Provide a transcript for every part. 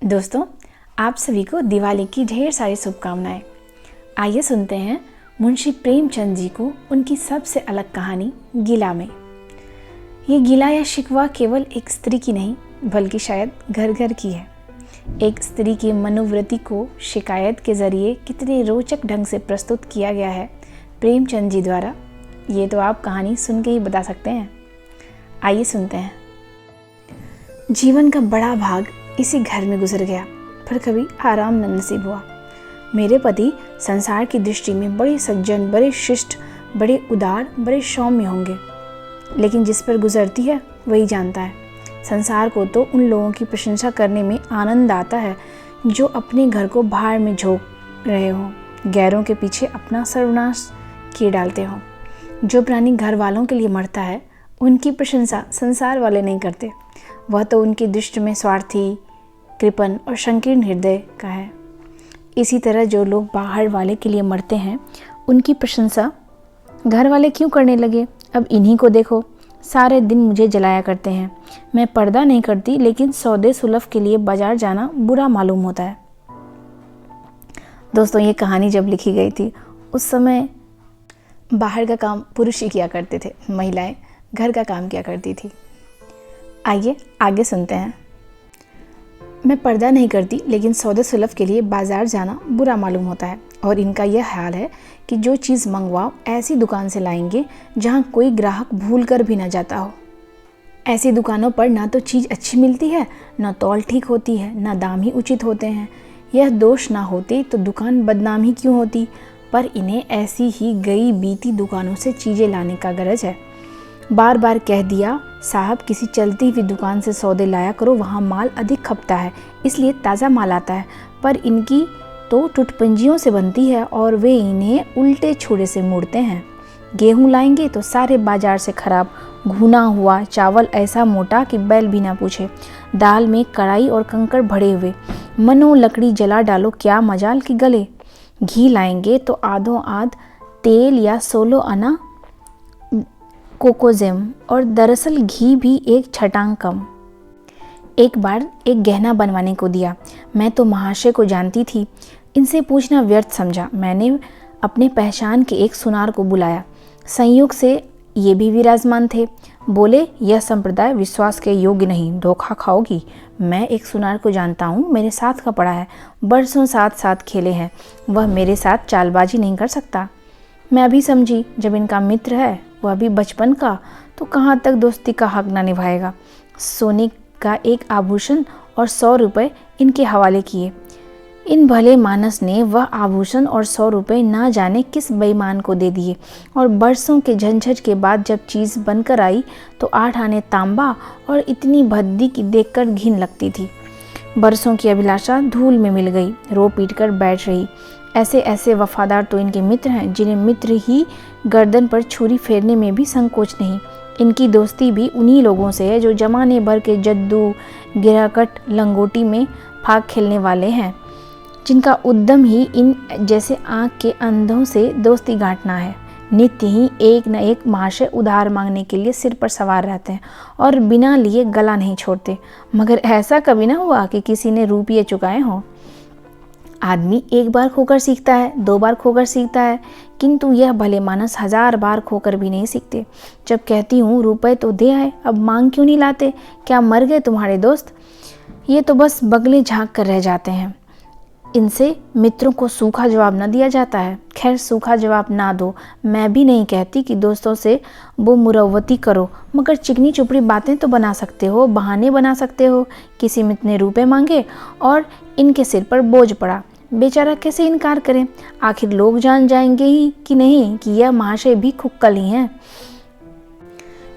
दोस्तों, आप सभी को दिवाली की ढेर सारी शुभकामनाएं। आइए सुनते हैं मुंशी प्रेमचंद जी को उनकी सबसे अलग कहानी गिला में। ये गिला या शिकवा केवल एक स्त्री की नहीं बल्कि शायद घर घर की है। एक स्त्री की मनोवृत्ति को शिकायत के जरिए कितने रोचक ढंग से प्रस्तुत किया गया है प्रेमचंद जी द्वारा, ये तो आप कहानी सुन के ही बता सकते हैं। आइए सुनते हैं। जीवन का बड़ा भाग इसी घर में गुजर गया, पर कभी आराम न नसीब हुआ। मेरे पति संसार की दृष्टि में बड़े सज्जन, बड़े शिष्ट, बड़े उदार, बड़े सौम्य होंगे, लेकिन जिस पर गुजरती है वही जानता है। संसार को तो उन लोगों की प्रशंसा करने में आनंद आता है जो अपने घर को भाड़ में झोंक रहे हों, गैरों के पीछे अपना सर्वनाश किए डालते हों। जो प्राणी घर वालों के लिए मरता है उनकी प्रशंसा संसार वाले नहीं करते। वह तो उनकी दृष्टि में स्वार्थी, कृपण और संकीर्ण हृदय का है। इसी तरह जो लोग बाहर वाले के लिए मरते हैं उनकी प्रशंसा घर वाले क्यों करने लगे। अब इन्हीं को देखो, सारे दिन मुझे जलाया करते हैं। मैं पर्दा नहीं करती, लेकिन सौदे सुलभ के लिए बाजार जाना बुरा मालूम होता है। दोस्तों, ये कहानी जब लिखी गई थी उस समय बाहर का काम पुरुष ही किया करते थे, महिलाएं घर का काम किया करती थी। आइए आगे सुनते हैं। मैं पर्दा नहीं करती, लेकिन सौदे सुलभ के लिए बाजार जाना बुरा मालूम होता है। और इनका यह हाल है कि जो चीज़ मंगवाओ ऐसी दुकान से लाएंगे जहां कोई ग्राहक भूल कर भी ना जाता हो। ऐसी दुकानों पर ना तो चीज़ अच्छी मिलती है, ना तौल ठीक होती है, ना दाम ही उचित होते हैं। यह दोष ना होते तो दुकान बदनाम ही क्यों होती, पर इन्हें ऐसी ही गई बीती दुकानों से चीज़ें लाने का गरज है। बार बार कह दिया, साहब किसी चलती हुई दुकान से सौदे लाया करो, वहाँ माल अधिक खपता है, इसलिए ताज़ा माल आता है। पर इनकी तो टुटपंजियों से बनती है और वे इन्हें उल्टे छुरे से मोड़ते हैं। गेहूँ लाएंगे तो सारे बाजार से खराब, घुना हुआ, चावल ऐसा मोटा कि बैल भी ना पूछे, दाल में कड़ाई और कंकड़ भरे हुए, मनो लकड़ी जला डालो क्या मजाल की गले। घी लाएंगे तो आधों आध तेल या 16 आना कोकोजेम, और दरअसल घी भी एक छटांग कम। एक बार एक गहना बनवाने को दिया। मैं तो महाशय को जानती थी, इनसे पूछना व्यर्थ समझा। मैंने अपने पहचान के एक सुनार को बुलाया। संयोग से ये भी विराजमान थे। बोले, यह संप्रदाय विश्वास के योग्य नहीं, धोखा खाओगी। मैं एक सुनार को जानता हूँ, मेरे साथ का पड़ा है, बरसों साथ साथ खेले हैं, वह मेरे साथ चालबाजी नहीं कर सकता। मैं अभी समझी, जब इनका मित्र है वह भी बचपन का, तो कहाँ तक दोस्ती का हक ना निभाएगा। सोने का एक आभूषण और 100 रुपये इनके हवाले किए। इन भले मानस ने वह आभूषण और 100 रुपये ना जाने किस बेईमान को दे दिए, और बरसों के झंझट के बाद जब चीज़ बनकर आई तो 8 आने तांबा और इतनी भद्दी की देखकर घिन लगती थी। बरसों की अभिलाषा धूल में मिल गई, रो पीट कर बैठ रही। ऐसे ऐसे वफादार तो इनके मित्र हैं जिन्हें मित्र ही गर्दन पर छुरी फेरने में भी संकोच नहीं। इनकी दोस्ती भी उन्हीं लोगों से है जो जमाने भर के जद्दू, गिराकट, लंगोटी में फाग खेलने वाले हैं, जिनका उद्यम ही इन जैसे आँख के अंधों से दोस्ती गांठना है। नित्य ही एक न एक महाशय उधार मांगने के लिए सिर पर सवार रहते हैं और बिना लिए गला नहीं छोड़ते। मगर ऐसा कभी ना हुआ कि किसी ने रुपये चुकाए हों। आदमी एक बार खोकर सीखता है, 2 बार खोकर सीखता है, किंतु यह भले मानस 1000 बार खोकर भी नहीं सीखते। जब कहती हूँ रुपए तो दे आए, अब मांग क्यों नहीं लाते, क्या मर गए तुम्हारे दोस्त? ये तो बस बगले झांक कर रह जाते हैं। इनसे मित्रों को सूखा जवाब न दिया जाता है। खैर, सूखा जवाब ना दो, मैं भी नहीं कहती कि दोस्तों से वो मुरव्वती करो, मगर चिकनी चुपड़ी बातें तो बना सकते हो, बहाने बना सकते हो। किसी मित्र ने रुपए मांगे और इनके सिर पर बोझ पड़ा, बेचारा कैसे इनकार करें। आखिर लोग जान जाएंगे ही कि नहीं कि यह महाशय भी खुक्कल ही हैं।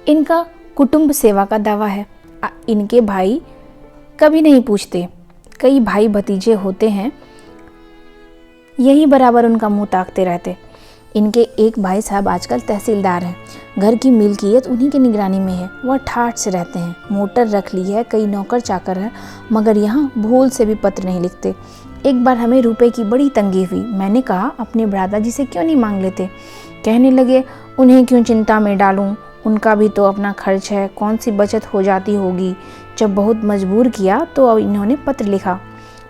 इनका कुटुंब सेवा का दावा है। इनके भाई कभी नहीं पूछते। कई भाई भतीजे होते हैं, यही बराबर उनका मुंह ताकते रहते। इनके एक भाई साहब आजकल तहसीलदार हैं। घर की मिल्कियत उन्हीं की निगरानी में है। वह ठाठ से रहते हैं, मोटर रख ली है, कई नौकर चाकर हैं, मगर यहाँ भूल से भी पत्र नहीं लिखते। एक बार हमें रुपए की बड़ी तंगी हुई। मैंने कहा, अपने भ्राता से क्यों नहीं मांग लेते? कहने लगे, उन्हें क्यों चिंता में डालूं, उनका भी तो अपना खर्च है, कौन सी बचत हो जाती होगी। जब बहुत मजबूर किया तो अब इन्होंने पत्र लिखा।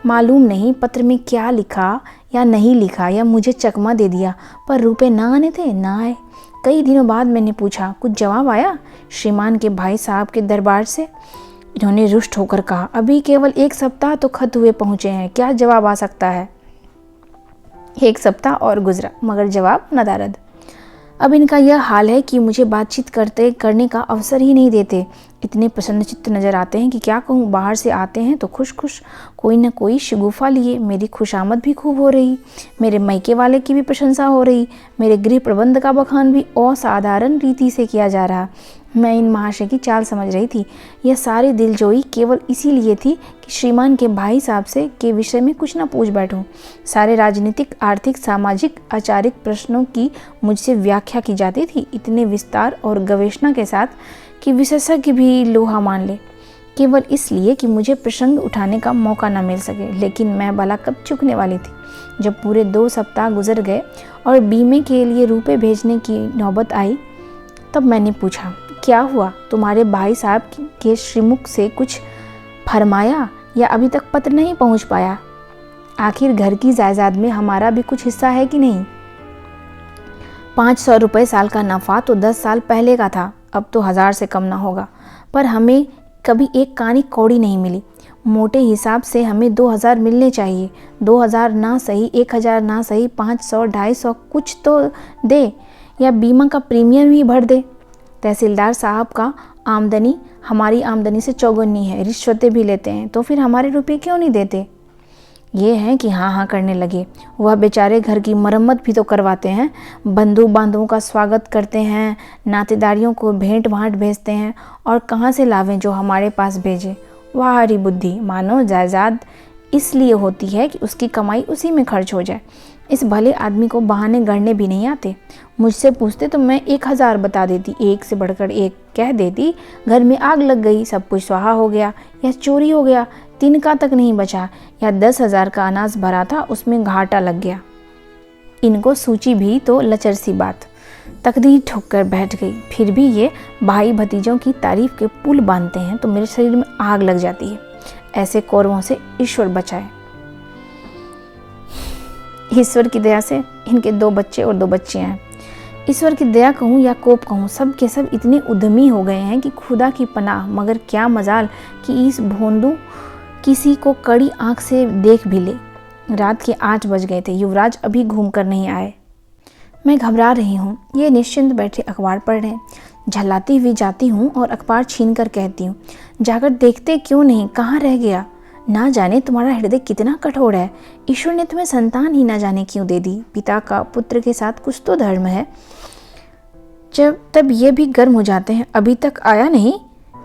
मालूम नहीं पत्र में क्या लिखा या नहीं लिखा, या मुझे चकमा दे दिया, पर रुपए ना आने थे ना आए। कई दिनों बाद मैंने पूछा, कुछ जवाब आया श्रीमान के भाई साहब के दरबार से? इन्होंने रुष्ट होकर कहा, अभी केवल 1 सप्ताह तो खत हुए पहुँचे हैं, क्या जवाब आ सकता है। 1 सप्ताह और गुजरा मगर जवाब नदारद। अब इनका यह हाल है कि मुझे बातचीत करने का अवसर ही नहीं देते। इतने प्रसन्नचित्त नजर आते हैं कि क्या कहूँ। बाहर से आते हैं तो खुश खुश, कोई न कोई शगुफा लिए। मेरी खुशामद भी खूब हो रही, मेरे मायके वाले की भी प्रशंसा हो रही, मेरे गृह प्रबंध का बखान भी असाधारण रीति से किया जा रहा। मैं इन महाशय की चाल समझ रही थी। यह सारी दिलजोई केवल इसीलिए थी कि श्रीमान के भाई साहब से के विषय में कुछ न पूछ बैठूं। सारे राजनीतिक, आर्थिक, सामाजिक, आचारिक प्रश्नों की मुझसे व्याख्या की जाती थी, इतने विस्तार और गवेषणा के साथ कि विशेषज्ञ भी लोहा मान ले, केवल इसलिए कि मुझे प्रसंग उठाने का मौका न मिल सके। लेकिन मैं भला कब चूकने वाली थी। जब पूरे 2 सप्ताह गुजर गए और बीमे के लिए रुपए भेजने की नौबत आई, तब मैंने पूछा, क्या हुआ? तुम्हारे भाई साहब के श्रीमुख से कुछ फरमाया या अभी तक पत्र नहीं पहुंच पाया? आखिर घर की जायदाद में हमारा भी कुछ हिस्सा है कि नहीं? 500 रुपये साल का नफ़ा तो 10 साल पहले का था, अब तो 1000 से कम ना होगा। पर हमें कभी एक कानी कौड़ी नहीं मिली। मोटे हिसाब से हमें 2000 मिलने चाहिए। 2000 ना सही, 1000 ना सही, 500, 250 कुछ तो दे, या बीमा का प्रीमियम ही भर दे। तहसीलदार साहब का आमदनी हमारी आमदनी से चौगुनी है, रिश्वतें भी लेते हैं, तो फिर हमारे रुपए क्यों नहीं देते? ये हैं कि हाँ हाँ करने लगे। वह बेचारे घर की मरम्मत भी तो करवाते हैं, बंधु बांधवों का स्वागत करते हैं, नातेदारियों को भेंट भाट भेजते हैं, और कहाँ से लावें जो हमारे पास भेजे। वाह हरी बुद्धि, मानो जायदाद इसलिए होती है कि उसकी कमाई उसी में खर्च हो जाए। इस भले आदमी को बहाने गढ़ने भी नहीं आते। मुझसे पूछते तो मैं 1000 बता देती, एक से बढ़कर एक कह देती। घर में आग लग गई, सब कुछ स्वाहा हो गया, या चोरी हो गया, तिनका तक नहीं बचा, या 10,000 का अनाज भरा था उसमें घाटा लग गया। इनको सूची भी तो लचर सी बात। तकदीर ठोक कर बैठ गई। फिर भी ये भाई भतीजों की तारीफ के पुल बांधते हैं तो मेरे शरीर में आग लग जाती है। ऐसे कौरवों से ईश्वर बचाए। ईश्वर की दया से इनके 2 बच्चे और 2 बच्चियां हैं। ईश्वर की दया कहूँ या कोप कहूँ, सब के सब इतने उद्यमी हो गए हैं कि खुदा की पनाह। मगर क्या मजाल कि इस भोंदू किसी को कड़ी आंख से देख भी ले। रात के 8 बज गए थे, युवराज अभी घूम कर नहीं आए। मैं घबरा रही हूँ। ये निश्चिंत बैठे अखबार पढ़ रहे हैं। झल्लाती हुई जाती हूँ और अखबार छीन कर कहती हूँ, जाकर देखते क्यों नहीं, कहाँ रह गया? ना जाने तुम्हारा हृदय कितना कठोर है। ईश्वर ने तुम्हें संतान ही ना जाने क्यों दे दी। पिता का पुत्र के साथ कुछ तो धर्म है। तब ये भी गर्म हो जाते हैं, अभी तक आया नहीं,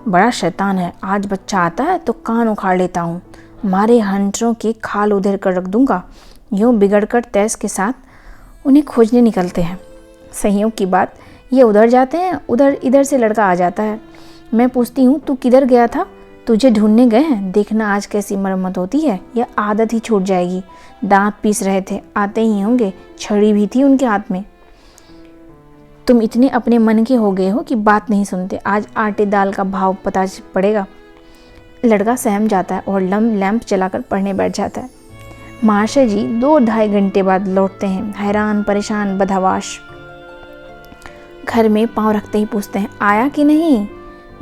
बड़ा शैतान है। आज बच्चा आता है तो कान उखाड़ लेता हूँ, मारे हंटरों के खाल उधेर कर रख दूंगा। यूँ बिगड़कर तैस के साथ उन्हें खोजने निकलते हैं। संयोग की बात, ये उधर जाते हैं, उधर इधर से लड़का आ जाता है। मैं पूछती हूँ, तू किधर गया था? तुझे ढूंढने गए हैं। देखना आज कैसी मरम्मत होती है, यह आदत ही छूट जाएगी। दांत पीस रहे थे, आते ही होंगे, छड़ी भी थी उनके हाथ में। तुम इतने अपने मन के हो गए हो कि बात नहीं सुनते। आज आटे दाल का भाव पता पड़ेगा। लड़का सहम जाता है और लैंप जलाकर पढ़ने बैठ जाता है। महाशय जी 2-2.5 घंटे बाद लौटते हैं, हैरान परेशान बदहवास। घर में पांव रखते ही पूछते हैं, आया कि नहीं?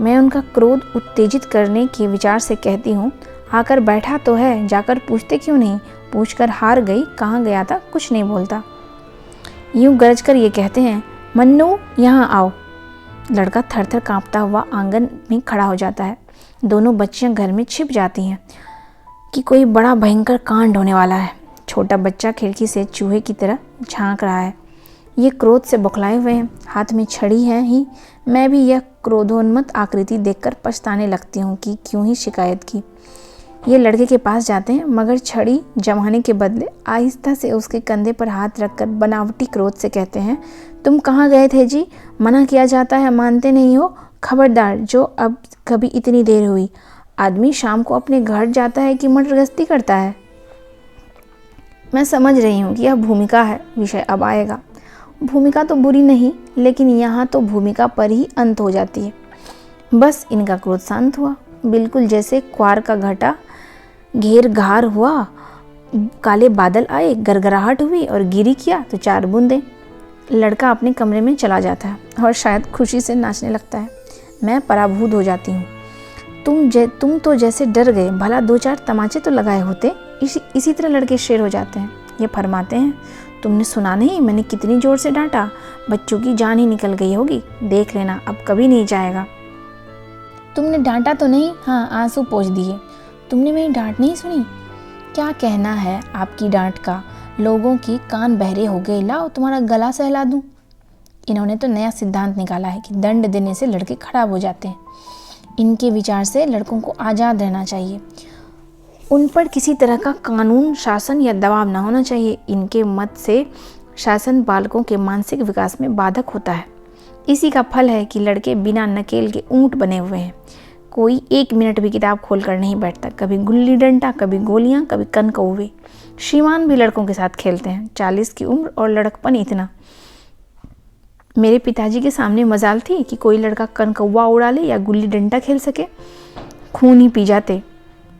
मैं उनका क्रोध उत्तेजित करने के विचार से कहती हूँ, आकर बैठा तो है, जाकर पूछते क्यों नहीं? पूछकर हार गई, कहाँ गया था, कुछ नहीं बोलता। यूं गरज कर ये कहते हैं, मन्नू यहाँ आओ। लड़का थर-थर कांपता हुआ आंगन में खड़ा हो जाता है। दोनों बच्चियां घर में छिप जाती हैं कि कोई बड़ा भयंकर कांड होने वाला है। छोटा बच्चा खिड़की से चूहे की तरह झांक रहा है। ये क्रोध से बौखलाए हुए हैं, हाथ में छड़ी है ही। मैं भी यह क्रोधोन्मत्त आकृति देखकर पछताने लगती हूँ कि क्यों ही शिकायत की। ये लड़के के पास जाते हैं, मगर छड़ी जमाने के बदले आहिस्ता से उसके कंधे पर हाथ रखकर बनावटी क्रोध से कहते हैं, तुम कहाँ गए थे जी? मना किया जाता है, मानते नहीं हो। खबरदार, जो अब कभी इतनी देर हुई। आदमी शाम को अपने घर जाता है कि मटर गश्ती करता है? मैं समझ रही हूँ कि यह भूमिका है, विषय अब आएगा। भूमिका तो बुरी नहीं, लेकिन यहाँ तो भूमिका पर ही अंत हो जाती है। बस इनका क्रोध शांत हुआ, बिल्कुल जैसे क्वार का घटा घेर घार हुआ, काले बादल आए, गरगराहट हुई और गिरी किया तो 4 बूंदें। लड़का अपने कमरे में चला जाता है और शायद खुशी से नाचने लगता है। मैं पराभूत हो जाती हूँ। तुम तो जैसे डर गए, भला 2-4 तमाचे तो लगाए होते। इसी तरह लड़के शेर हो जाते हैं। ये फरमाते हैं, तुमने सुना नहीं मैंने कितनी ज़ोर से डांटा, बच्चों की जान ही निकल गई होगी, देख लेना अब कभी नहीं जाएगा। तुमने डांटा तो नहीं? हाँ, आंसू पोंछ दिए। तुमने मेरी डांट नहीं सुनी? क्या कहना है आपकी डांट का? लोगों की कान बहरे हो गए, लाओ तुम्हारा गला सहला दूं। इन्होंने तो नया सिद्धांत निकाला है कि दंड देने से लड़के खराब हो जाते हैं। इनके विचार से लड़कों को आज़ाद रहना चाहिए, उन पर किसी तरह का कानून, शासन या दबाव न होना चाहिए। इनके मत से शासन बालकों के मानसिक विकास में बाधक होता है। इसी का फल है कि लड़के बिना नकेल के ऊंट बने हुए हैं। कोई 1 मिनट भी किताब खोलकर नहीं बैठता। कभी गुल्ली डंडा, कभी गोलियां, कभी कनकौवे। श्रीमान भी लड़कों के साथ खेलते हैं। 40 की उम्र और लड़कपन इतना। मेरे पिताजी के सामने मजाल थी कि कोई लड़का कनकौवा उड़ा ले या गुल्ली डंडा खेल सके। खून ही पी जाते।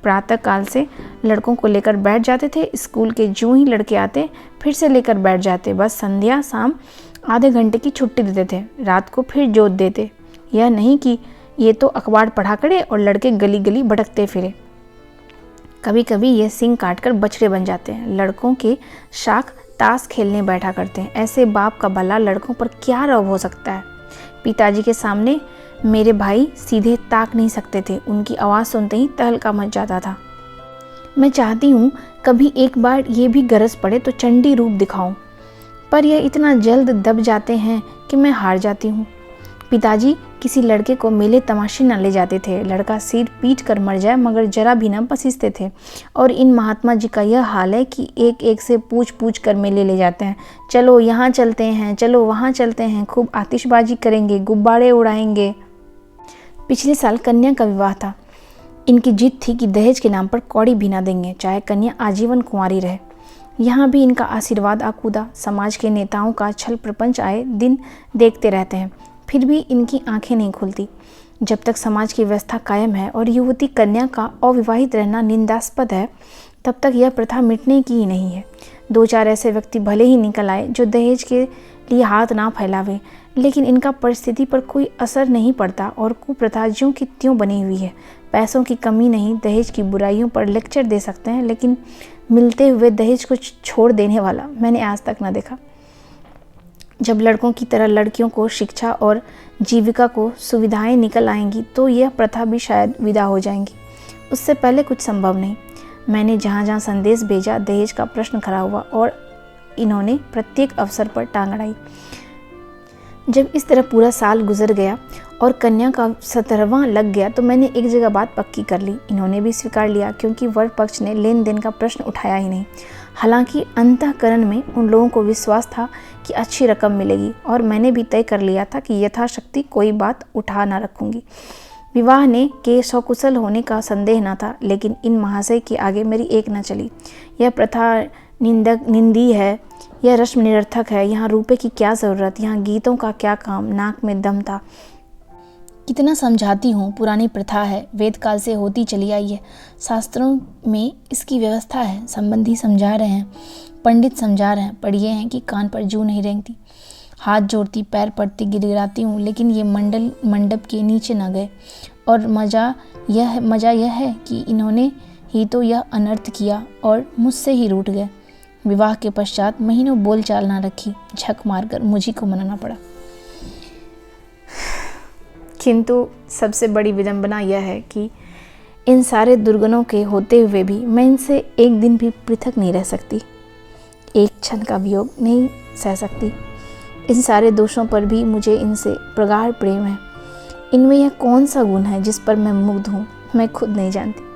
प्रातः काल से लड़कों को लेकर बैठ जाते थे। स्कूल के जो ही लड़के आते फिर से लेकर बैठ जाते। बस संध्या शाम आधे घंटे की छुट्टी देते थे। रात को फिर जोत देते। यह नहीं कि ये तो अखबार पढ़ा करे और लड़के गली गली भटकते फिरे। कभी कभी ये सींग काटकर बछड़े बन जाते हैं। लड़कों के शाख ताश खेलने बैठा करते हैं। ऐसे बाप का भला लड़कों पर क्या रौब हो सकता है। पिताजी के सामने मेरे भाई सीधे ताक नहीं सकते थे। उनकी आवाज़ सुनते ही तहलका मच जाता था। मैं चाहती हूँ कभी एक बार ये भी गरज पड़े तो चंडी रूप दिखाऊं, पर यह इतना जल्द दब जाते हैं कि मैं हार जाती हूँ। पिताजी किसी लड़के को मेले तमाशे न ले जाते थे। लड़का सिर पीट कर मर जाए मगर जरा भी न पसीजते थे। और इन महात्मा जी का यह हाल है कि एक एक से पूछ पूछ कर मेले ले जाते हैं। चलो यहाँ चलते हैं, चलो वहाँ चलते हैं, खूब आतिशबाजी करेंगे, गुब्बारे उड़ाएंगे। पिछले साल कन्या का विवाह था। इनकी जिद थी कि दहेज के नाम पर कौड़ी भी ना देंगे, चाहे कन्या आजीवन कुंवारी रहे। यहाँ भी इनका आशीर्वाद आकूदा। समाज के नेताओं का छल प्रपंच आए दिन देखते रहते हैं, फिर भी इनकी आंखें नहीं खुलती। जब तक समाज की व्यवस्था कायम है और युवती कन्या का अविवाहित रहना निंदास्पद है, तब तक यह प्रथा मिटने की ही नहीं है। 2-4 ऐसे व्यक्ति भले ही निकल आए जो दहेज के लिए हाथ ना फैलावे, लेकिन इनका परिस्थिति पर कोई असर नहीं पड़ता और कुप्रथा ज्यों की त्यों बनी हुई है। पैसों की कमी नहीं, दहेज की बुराइयों पर लेक्चर दे सकते हैं, लेकिन मिलते हुए दहेज को छोड़ देने वाला मैंने आज तक ना देखा। जब लड़कों की तरह लड़कियों को शिक्षा और जीविका को सुविधाएं निकल आएंगी तो यह प्रथा भी शायद विदा हो जाएंगी। उससे पहले कुछ संभव नहीं। मैंने जहाँ जहाँ संदेश भेजा, दहेज का प्रश्न खड़ा हुआ और इन्होंने प्रत्येक अवसर पर टांग अड़ाई। जब इस तरह पूरा साल गुजर गया और कन्या का 17वां लग गया तो मैंने एक जगह बात पक्की कर ली। इन्होंने भी स्वीकार लिया, क्योंकि वर पक्ष ने लेन देन का प्रश्न उठाया ही नहीं। हालांकि अंतःकरण में उन लोगों को विश्वास था कि अच्छी रकम मिलेगी और मैंने भी तय कर लिया था कि यथाशक्ति कोई बात उठा ना रखूंगी। विवाह ने के सकुशल होने का संदेह न था, लेकिन इन महाशय के आगे मेरी एक न चली। यह प्रथा निंदी है, यह रस्म निरर्थक है। यहाँ रुपए की क्या ज़रूरत, यहाँ गीतों का क्या काम। नाक में दम था। कितना समझाती हूँ, पुरानी प्रथा है, वेद काल से होती चली आई है। शास्त्रों में इसकी व्यवस्था है। संबंधी समझा रहे हैं, पंडित समझा रहे हैं, पर यह है कि कान पर जूं नहीं रेंगती। हाथ जोड़ती, पैर पड़ती, गिड़गिड़ाती हूँ, लेकिन ये मंडप के नीचे न गए। और मज़ा यह है कि इन्होंने ही तो यह अनर्थ किया और मुझसे ही रूठ गए। विवाह के पश्चात महीनों बोलचाल ना रखी, झक मारकर मुझी को मनाना पड़ा। किंतु सबसे बड़ी विडंबना यह है कि इन सारे दुर्गुणों के होते हुए भी मैं इनसे एक दिन भी पृथक नहीं रह सकती, एक क्षण का वियोग नहीं सह सकती। इन सारे दोषों पर भी मुझे इनसे प्रगाढ़ प्रेम है। इनमें यह कौन सा गुण है जिस पर मैं मुग्ध हूँ, मैं खुद नहीं जानती।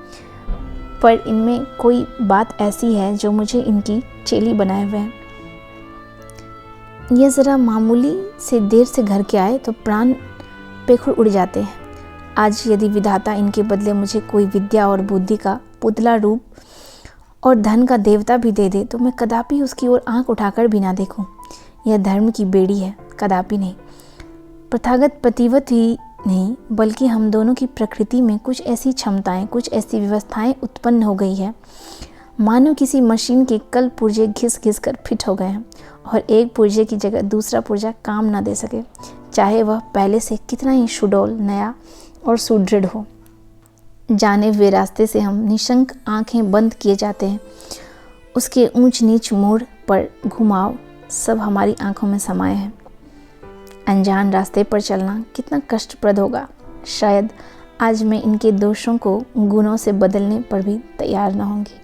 पर इनमें कोई बात ऐसी है जो मुझे इनकी चेली बनाए हुए है। यह ज़रा मामूली से देर से घर के आए तो प्राण पेखुड़ उड़ जाते हैं। आज यदि विधाता इनके बदले मुझे कोई विद्या और बुद्धि का पुतला रूप और धन का देवता भी दे दे तो मैं कदापि उसकी ओर आंख उठाकर भी ना देखूं। यह धर्म की बेड़ी है, कदापि नहीं। प्रथागत पतिव्रत ही नहीं, बल्कि हम दोनों की प्रकृति में कुछ ऐसी क्षमताएं, कुछ ऐसी व्यवस्थाएं उत्पन्न हो गई है, मानो किसी मशीन के कल पुर्जे घिस घिस कर फिट हो गए हैं और एक पुर्जे की जगह दूसरा पुर्जा काम ना दे सके, चाहे वह पहले से कितना ही सुडौल, नया और सुदृढ़ हो। जाने हुए रास्ते से हम निशंक आंखें बंद किए जाते हैं, उसके ऊंच नीच मोड़ पर घुमाव सब हमारी आंखों में समाये हैं। अनजान रास्ते पर चलना कितना कष्टप्रद होगा। शायद आज मैं इनके दोषों को गुणों से बदलने पर भी तैयार न होंगी।